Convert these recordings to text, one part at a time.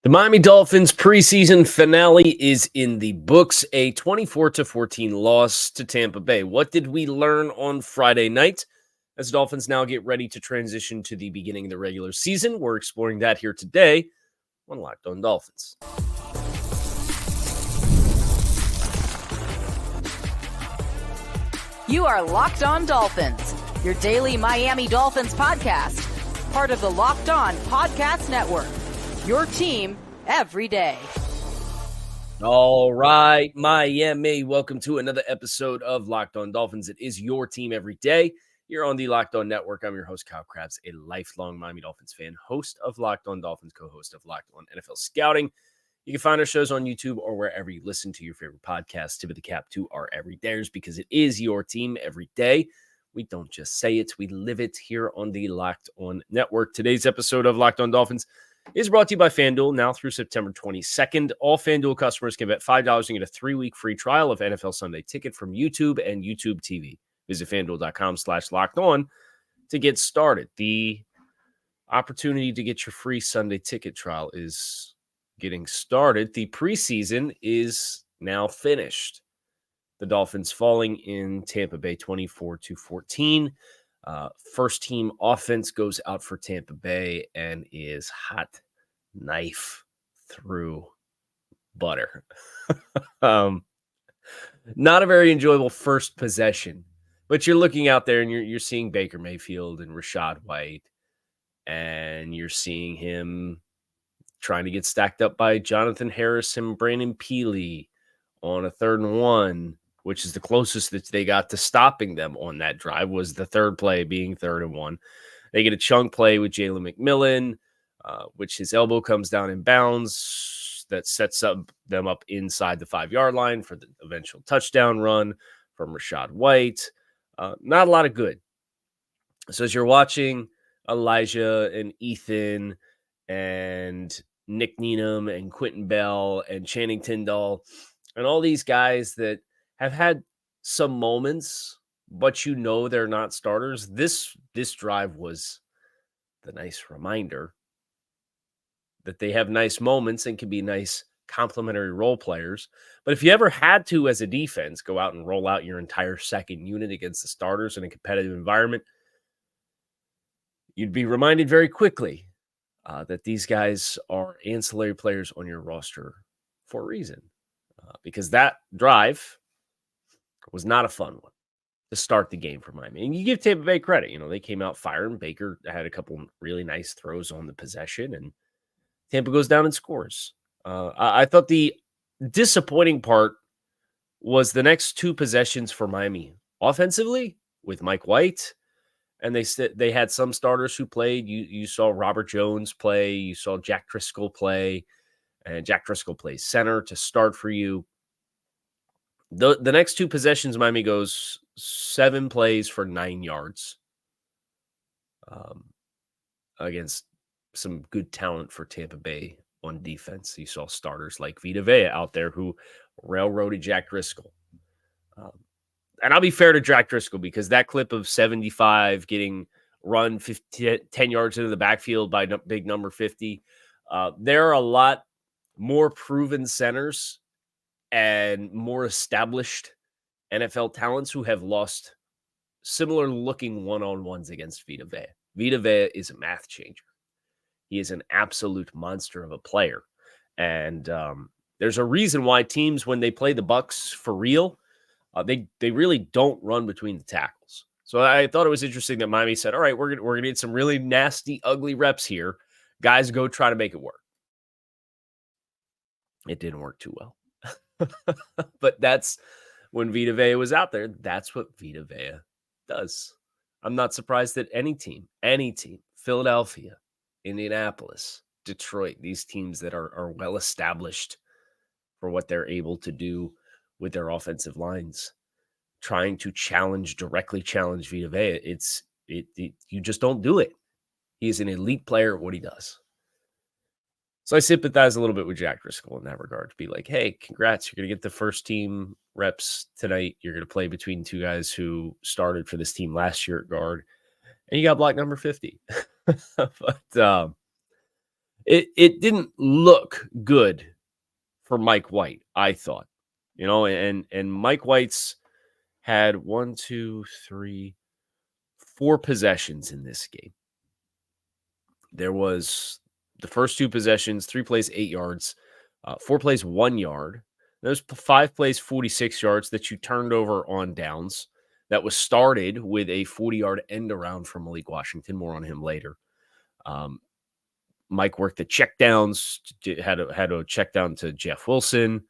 The Miami Dolphins preseason finale is in the books, a 24-14 loss to Tampa Bay. What did we learn on Friday night? As Dolphins now get ready to transition to the beginning of the regular season, we're exploring that here today on Locked On Dolphins. You are Locked On Dolphins, your daily Miami Dolphins podcast, part of the Locked On Podcast Network. Your team every day. All right, Miami, welcome to another episode of Locked On Dolphins. It is your team every day. You're on the Locked On Network. I'm your host, Kyle Krabs, a lifelong Miami Dolphins fan, host of Locked On Dolphins, co-host of Locked On NFL Scouting. You can find our shows on YouTube or wherever you listen to your favorite podcasts. Tip of the cap to our everydayers because it is your team every day. We don't just say it, we live it here on the Locked On Network. Today's episode of Locked On Dolphins is brought to you by FanDuel. Now through September 22nd, all FanDuel customers can bet $5 and get a 3-week free trial of NFL Sunday Ticket from YouTube and YouTube TV. Visit FanDuel.com/LockedOn to get started. The opportunity to get your free Sunday Ticket trial is getting started. The preseason is now finished. The Dolphins falling in Tampa Bay 24-14. First team offense goes out for Tampa Bay and is hot knife through butter. Not a very enjoyable first possession, but you're looking out there and you're seeing Baker Mayfield and Rashad White, and you're seeing him trying to get stacked up by Jonathan Harris and Brandon Peely on a 3rd and 1, which is the closest that they got to stopping them on that drive, was the third play being 3rd and 1. They get a chunk play with Jalen McMillan, which his elbow comes down in bounds. That sets them up inside the 5-yard line for the eventual touchdown run from Rashad White. Not a lot of good. So as you're watching Elijah and Ethan and Nick Needham and Quentin Bell and Channing Tindall and all these guys that have had some moments, but you know they're not starters. This drive was the nice reminder that they have nice moments and can be nice complementary role players. But if you ever had to, as a defense, go out and roll out your entire second unit against the starters in a competitive environment, you'd be reminded very quickly that these guys are ancillary players on your roster for a reason. Because that drive was not a fun one to start the game for Miami. And you give Tampa Bay credit. You know, they came out firing. Baker had a couple really nice throws on the possession, and Tampa goes down and scores. I thought the disappointing part was the next 2 possessions for Miami offensively with Mike White. And they had some starters who played. You saw Robert Jones play. You saw Jack Driscoll play. And Jack Driscoll plays center to start for you. The next 2 possessions, Miami goes 7 plays for 9 yards against some good talent for Tampa Bay on defense. You saw starters like Vita Vea out there who railroaded Jack Driscoll. And I'll be fair to Jack Driscoll because that clip of 75 getting run 10 yards into the backfield by big number 50, there are a lot more proven centers and more established NFL talents who have lost similar looking one-on-ones against Vita Vea. Vita Vea is a math changer. He is an absolute monster of a player. And there's a reason why teams, when they play the Bucs for real, they really don't run between the tackles. So I thought it was interesting that Miami said, all right, we're gonna get some really nasty, ugly reps here. Guys, go try to make it work. It didn't work too well. But that's when Vita Vea was out there. That's what Vita Vea does. I'm not surprised that any team, Philadelphia, Indianapolis, Detroit, these teams that are well established for what they're able to do with their offensive lines, trying to directly challenge Vita Vea. You just don't do it. He is an elite player at what he does. So I sympathize a little bit with Jack Driscoll in that regard, to be like, hey, congrats, you're going to get the first team reps tonight. You're going to play between 2 guys who started for this team last year at guard, and you got block number 50. But it didn't look good for Mike White, I thought. And Mike White's had 4 possessions in this game. There was the first 2 possessions, 3 plays, 8 yards, 4 plays, 1 yard. There's 5 plays, 46 yards that you turned over on downs. That was started with a 40-yard end around from Malik Washington. More on him later. Mike worked the checkdowns, had a check down to Jeff Wilson,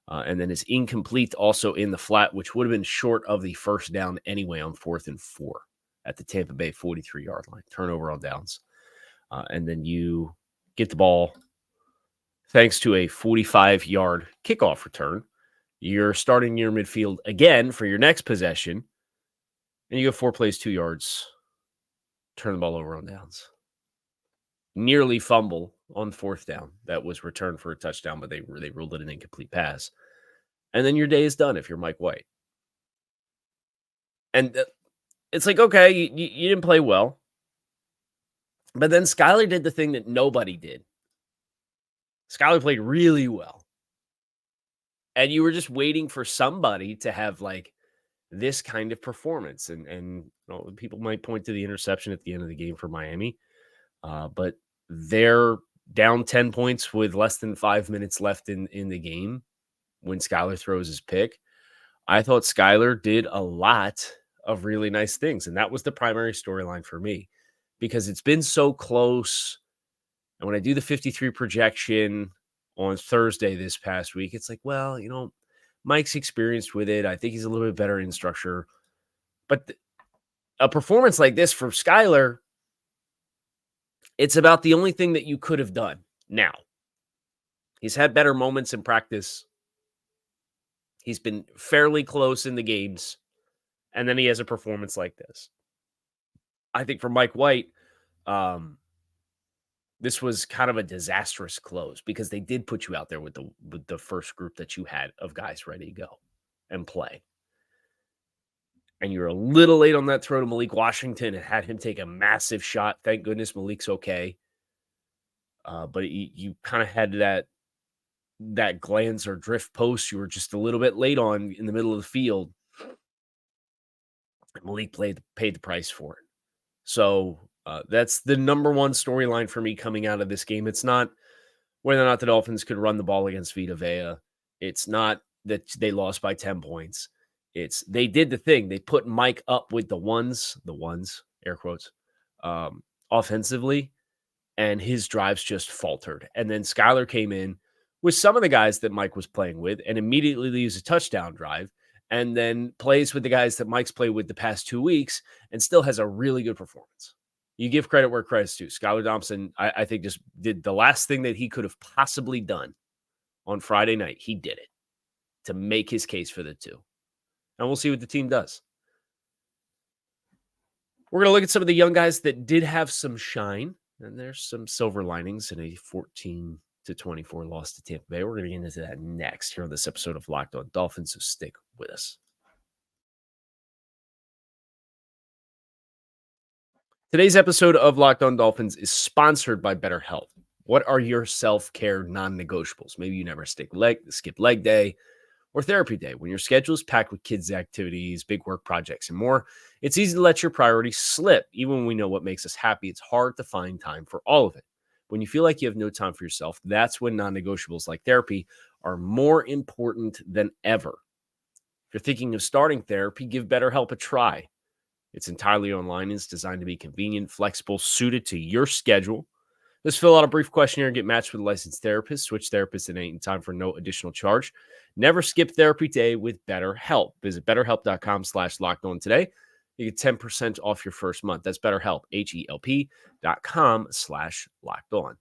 and then his incomplete also in the flat, which would have been short of the first down anyway on 4th and 4 at the Tampa Bay 43-yard line. Turnover on downs. And then you get the ball thanks to a 45-yard kickoff return. You're starting your midfield again for your next possession, and you go 4 plays, 2 yards, turn the ball over on downs. Nearly fumble on 4th down. That was returned for a touchdown, but they ruled it an incomplete pass. And then your day is done if you're Mike White. And it's like, okay, you didn't play well. But then Skylar did the thing that nobody did. Skylar played really well. And you were just waiting for somebody to have like this kind of performance. And people might point to the interception at the end of the game for Miami. But they're down 10 points with less than 5 minutes left in the game when Skylar throws his pick. I thought Skylar did a lot of really nice things. And that was the primary storyline for me. Because it's been so close. And when I do the 53 projection on Thursday this past week, it's like, well, Mike's experienced with it. I think he's a little bit better in structure. But a performance like this from Skylar, it's about the only thing that you could have done. Now, he's had better moments in practice. He's been fairly close in the games. And then he has a performance like this. I think for Mike White, this was kind of a disastrous close because they did put you out there with the first group that you had of guys ready to go and play. And you're a little late on that throw to Malik Washington and had him take a massive shot. Thank goodness Malik's okay. But you kind of had that glance or drift post you were just a little bit late on in the middle of the field. And Malik paid the price for it. So that's the number one storyline for me coming out of this game. It's not whether or not the Dolphins could run the ball against Vita Vea. It's not that they lost by 10 points. It's they did the thing. They put Mike up with the ones, air quotes, offensively, and his drives just faltered. And then Skylar came in with some of the guys that Mike was playing with and immediately leaves a touchdown drive. And then plays with the guys that Mike's played with the past 2 weeks and still has a really good performance. You give credit where credit's due. Skylar Thompson, I think, just did the last thing that he could have possibly done on Friday night. He did it to make his case for the 2. And we'll see what the team does. We're going to look at some of the young guys that did have some shine. And there's some silver linings in a 14-24 loss to Tampa Bay. We're going to get into that next here on this episode of Locked On Dolphins, so stick with us. Today's episode of Locked On Dolphins is sponsored by BetterHelp. What are your self-care non-negotiables? Maybe you never skip leg day or therapy day. When your schedule is packed with kids' activities, big work projects, and more, it's easy to let your priorities slip. Even when we know what makes us happy, it's hard to find time for all of it. When you feel like you have no time for yourself, that's when non-negotiables like therapy are more important than ever. If you're thinking of starting therapy, give BetterHelp a try. It's entirely online and it's designed to be convenient, flexible, suited to your schedule. Just fill out a brief questionnaire and get matched with a licensed therapist. Switch therapists at any time for no additional charge. Never skip therapy day with BetterHelp. Visit BetterHelp.com/LockedOn today. You get 10% off your first month. That's BetterHelp, HELP.com/LockedOn.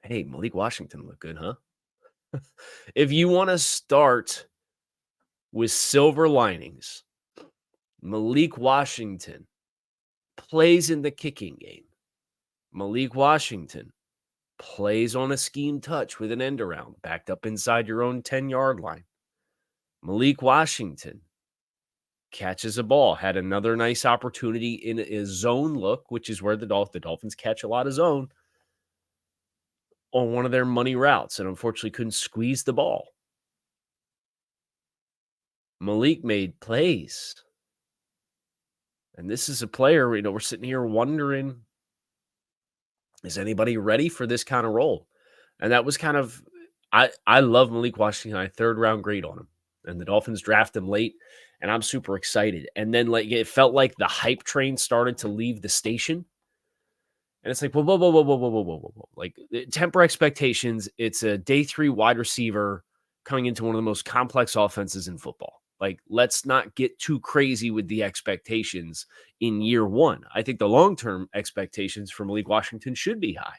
Hey, Malik Washington looked good, huh? If you want to start with silver linings, Malik Washington plays in the kicking game. Malik Washington plays on a scheme touch with an end around, backed up inside your own 10-yard line. Malik Washington catches a ball, had another nice opportunity in a zone look, which is where the Dolphins catch a lot of zone, on one of their money routes, and unfortunately couldn't squeeze the ball. Malik made plays. And this is a player, we're sitting here wondering, is anybody ready for this kind of role? And that was kind of, I love Malik Washington. I third round grade on him. And the Dolphins draft him late, and I'm super excited. And then it felt like the hype train started to leave the station. And it's like, whoa, whoa, whoa, whoa, whoa, whoa, whoa, whoa, whoa. Like, temper expectations. It's a day 3 wide receiver coming into one of the most complex offenses in football. Like, let's not get too crazy with the expectations in year 1. I think the long-term expectations for Malik Washington should be high.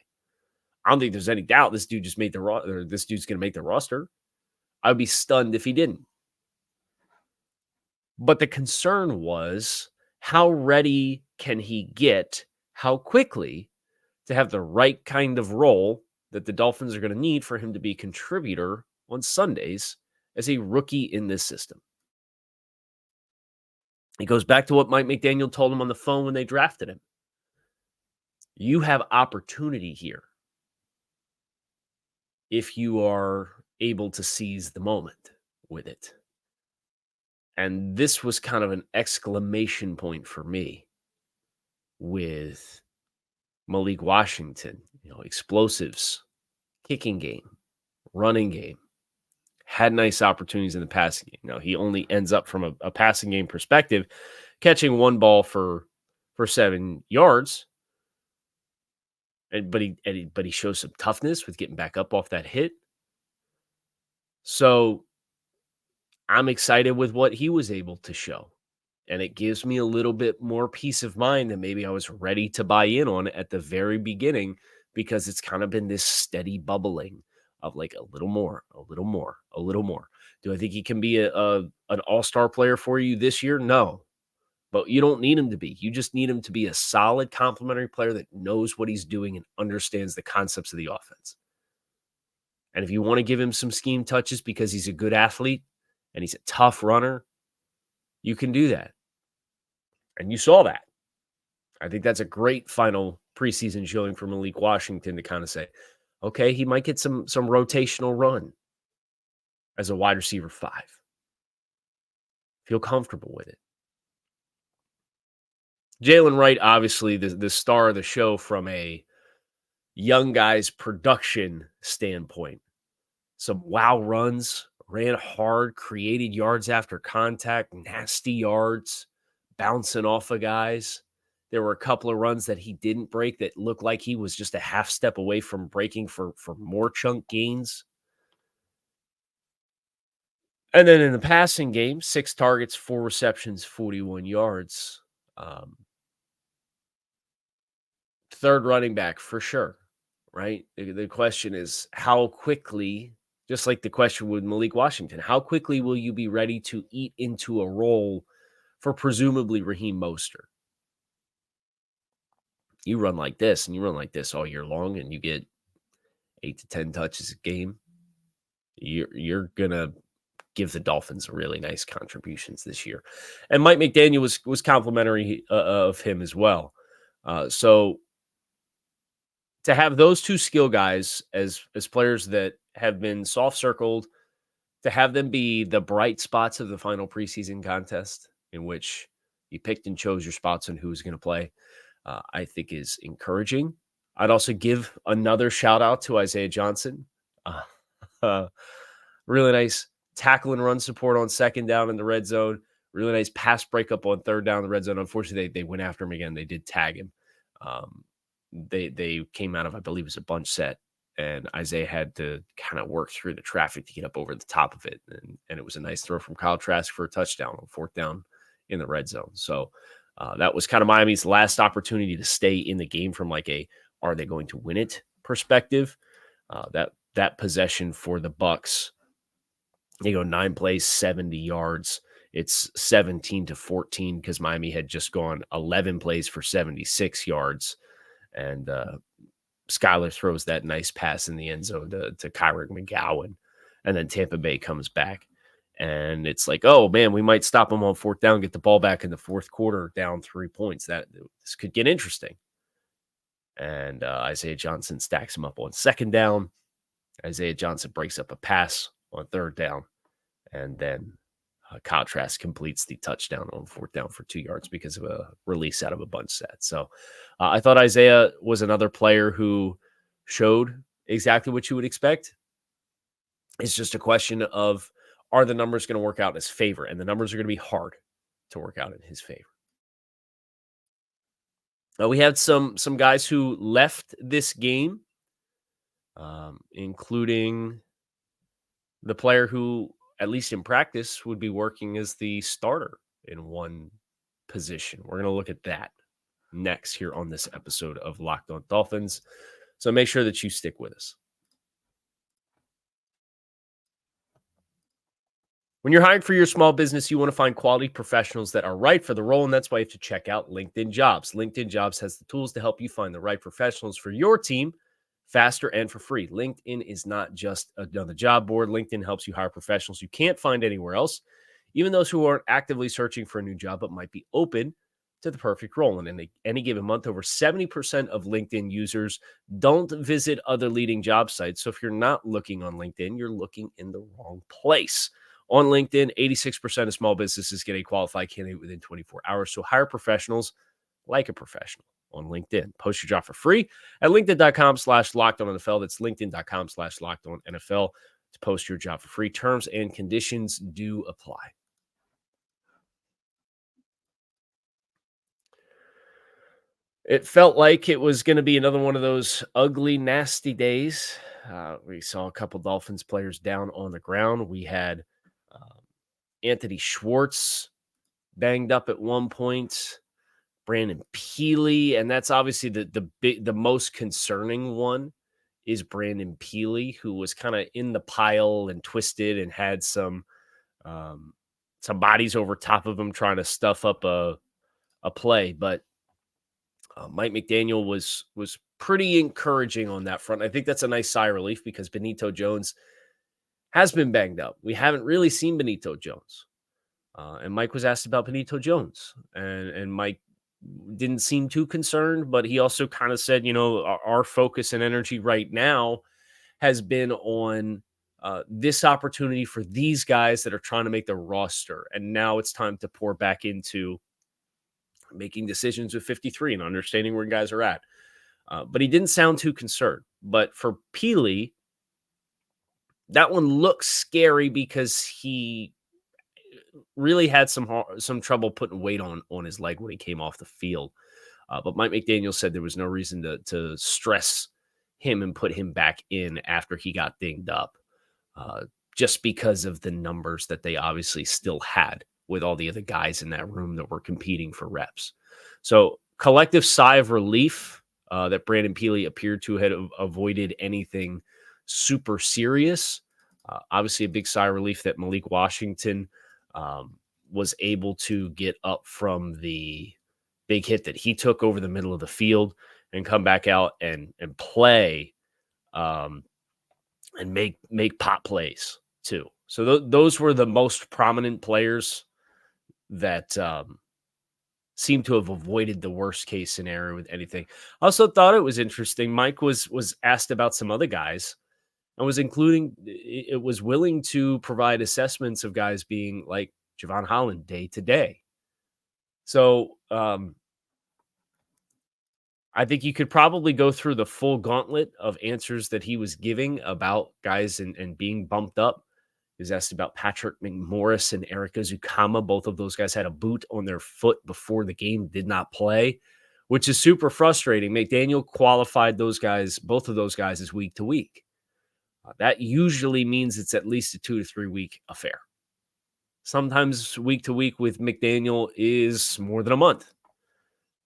I don't think there's any doubt this dude just made this dude's going to make the roster. I would be stunned if he didn't. But the concern was, how ready can he get, how quickly, to have the right kind of role that the Dolphins are going to need for him to be a contributor on Sundays as a rookie in this system. It goes back to what Mike McDaniel told him on the phone when they drafted him. You have opportunity here if you are able to seize the moment with it. And this was kind of an exclamation point for me with Malik Washington. Explosives, kicking game, running game. Had nice opportunities in the passing game. He only ends up from a passing game perspective catching one ball for 7 yards. But he shows some toughness with getting back up off that hit. So I'm excited with what he was able to show. And it gives me a little bit more peace of mind than maybe I was ready to buy in on at the very beginning, because it's kind of been this steady bubbling of like a little more, a little more, a little more. Do I think he can be an all-star player for you this year? No. But you don't need him to be. You just need him to be a solid complementary player that knows what he's doing and understands the concepts of the offense. And if you want to give him some scheme touches because he's a good athlete and he's a tough runner, you can do that. And you saw that. I think that's a great final preseason showing for Malik Washington to kind of say, okay, he might get some rotational run as a wide receiver 5. Feel comfortable with it. Jalen Wright, obviously the star of the show from a young guy's production standpoint. Some wow runs, ran hard, created yards after contact, nasty yards, bouncing off of guys. There were a couple of runs that he didn't break that looked like he was just a half step away from breaking for more chunk gains. And then in the passing game, 6 targets, 4 receptions, 41 yards. Third running back for sure, right? The question is, how quickly, just like the question with Malik Washington, how quickly will you be ready to eat into a role for presumably Raheem Mostert? You run like this and you run like this all year long and you get 8 to 10 touches a game, you're going to give the Dolphins really nice contributions this year. And Mike McDaniel was complimentary of him as well. So to have those two skill guys as players that have been soft circled, to have them be the bright spots of the final preseason contest in which you picked and chose your spots on who was going to play, I think is encouraging. I'd also give another shout out to Isaiah Johnson. Really nice tackle and run support on second down in the red zone. Really nice pass breakup on third down in the red zone. Unfortunately, they went after him again. They did tag him. They came out of, I believe it was a bunch set, and Isaiah had to kind of work through the traffic to get up over the top of it. And it was a nice throw from Kyle Trask for a touchdown on fourth down in the red zone. So that was kind of Miami's last opportunity to stay in the game from like a, are they going to win it perspective? That possession for the Bucs, they go 9 plays, 70 yards. It's 17-14 because Miami had just gone 11 plays for 76 yards. And Skylar throws that nice pass in the end zone to Kyrick McGowan. And then Tampa Bay comes back And it's like, oh, man, we might stop them on fourth down, get the ball back in the fourth quarter, down 3 points. This could get interesting. And Isaiah Johnson stacks him up on second down. Isaiah Johnson breaks up a pass on third down. And then Kyle Trask completes the touchdown on fourth down for 2 yards because of a release out of a bunch set. So I thought Isaiah was another player who showed exactly what you would expect. It's just a question of, are the numbers going to work out in his favor? And the numbers are going to be hard to work out in his favor. We had some guys who left this game, including the player who, at least in practice, would be working as the starter in one position. We're going to look at that next here on this episode of Locked On Dolphins. So make sure that you stick with us. When you're hiring for your small business, you want to find quality professionals that are right for the role, and that's why you have to check out LinkedIn Jobs. LinkedIn Jobs has the tools to help you find the right professionals for your team faster and for free. LinkedIn is not just another job board. LinkedIn helps you hire professionals you can't find anywhere else, even those who aren't actively searching for a new job but might be open to the perfect role. And in any given month, over 70% of LinkedIn users don't visit other leading job sites. So if you're not looking on LinkedIn, you're looking in the wrong place. On LinkedIn, 86% of small businesses get a qualified candidate within 24 hours. So hire professionals like a professional on LinkedIn. Post your job for free at linkedin.com/lockedonnfl. That's linkedin.com/lockedonnfl to post your job for free. Terms and conditions do apply. It felt like it was going to be another one of those ugly, nasty days. We saw a couple Dolphins players down on the ground. We had Anthony Schwartz banged up at one point, Brandon Peely, and that's obviously the most concerning one is Brandon Peely, who was kind of in the pile and twisted and had some bodies over top of him trying to stuff up a play. But Mike McDaniel was pretty encouraging on that front. I think that's a nice sigh of relief because Benito Jones has been banged up. We haven't really seen Benito Jones. And Mike was asked about Benito Jones. And Mike didn't seem too concerned, but he also kind of said, our focus and energy right now has been on this opportunity for these guys that are trying to make the roster. And now it's time to pour back into making decisions with 53 and understanding where guys are at. But he didn't sound too concerned. But for Peely, that one looks scary because he really had some trouble putting weight on his leg when he came off the field. But Mike McDaniel said there was no reason to stress him and put him back in after he got dinged up, just because of the numbers that they obviously still had with all the other guys in that room that were competing for reps. So collective sigh of relief that Brandon Peely appeared to have avoided anything super serious. Obviously a big sigh of relief that Malik Washington was able to get up from the big hit that he took over the middle of the field and come back out and play and make pop plays too. So those were the most prominent players that seemed to have avoided the worst case scenario with anything. I also thought it was interesting. Mike was asked about some other guys and was willing to provide assessments of guys being like Javon Holland day to day. So I think you could probably go through the full gauntlet of answers that he was giving about guys and being bumped up. He was asked about Patrick McMorris and Eric Ezukama. Both of those guys had a boot on their foot before the game, did not play, which is super frustrating. McDaniel qualified both of those guys as week to week. That usually means it's at least a 2 to 3 week affair. Sometimes week to week with McDaniel is more than a month,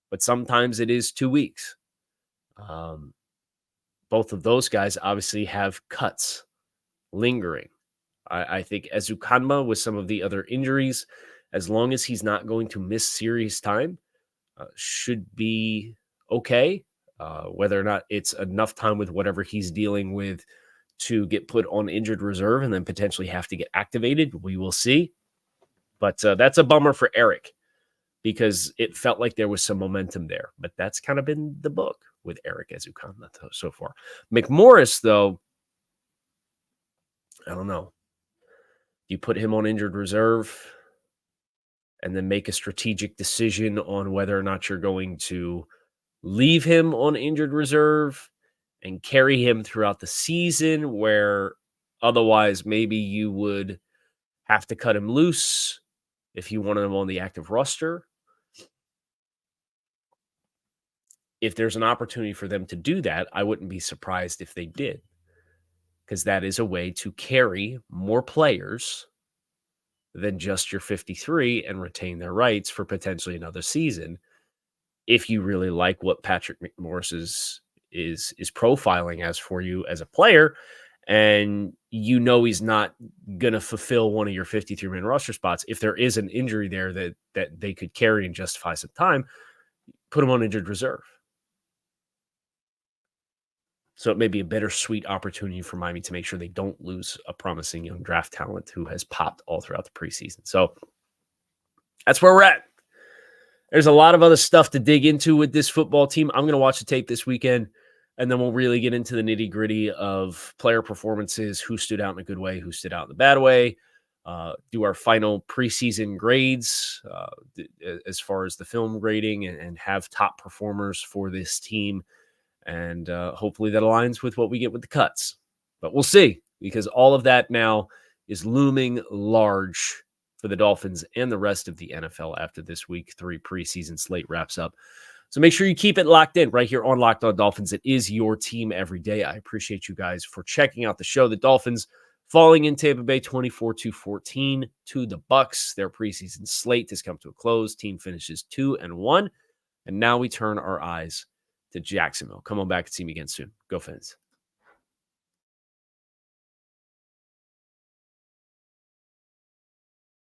but sometimes it is 2 weeks. Both of those guys obviously have cuts lingering. I think Ezukama with some of the other injuries, as long as he's not going to miss serious time, should be okay. Whether or not it's enough time with whatever he's dealing with to get put on injured reserve and then potentially have to get activated. We will see. But that's a bummer for Eric because it felt like there was some momentum there. But that's kind of been the book with Eric Ezukanma so far. McMorris, though, I don't know. You put him on injured reserve and then make a strategic decision on whether or not you're going to leave him on injured reserve and carry him throughout the season, where otherwise maybe you would have to cut him loose if you wanted him on the active roster. If there's an opportunity for them to do that, I wouldn't be surprised if they did, because that is a way to carry more players than just your 53 and retain their rights for potentially another season. If you really like what Patrick McMorris is profiling as for you as a player, and you know he's not going to fulfill one of your 53-man roster spots, if there is an injury there that they could carry and justify some time, put him on injured reserve. So it may be a bittersweet opportunity for Miami to make sure they don't lose a promising young draft talent who has popped all throughout the preseason. So that's where we're at. There's a lot of other stuff to dig into with this football team. I'm going to watch the tape this weekend, and then we'll really get into the nitty-gritty of player performances, who stood out in a good way, who stood out in a bad way, do our final preseason grades as far as the film grading, and have top performers for this team. And hopefully that aligns with what we get with the cuts. But we'll see, because all of that now is looming large for the Dolphins and the rest of the NFL after this week 3 preseason slate wraps up. So make sure you keep it locked in right here on Locked On Dolphins. It is your team every day. I appreciate you guys for checking out the show. The Dolphins falling in Tampa Bay 24-14 to the Bucs. Their preseason slate has come to a close. Team finishes 2-1. And now we turn our eyes to Jacksonville. Come on back and see me again soon. Go Fins.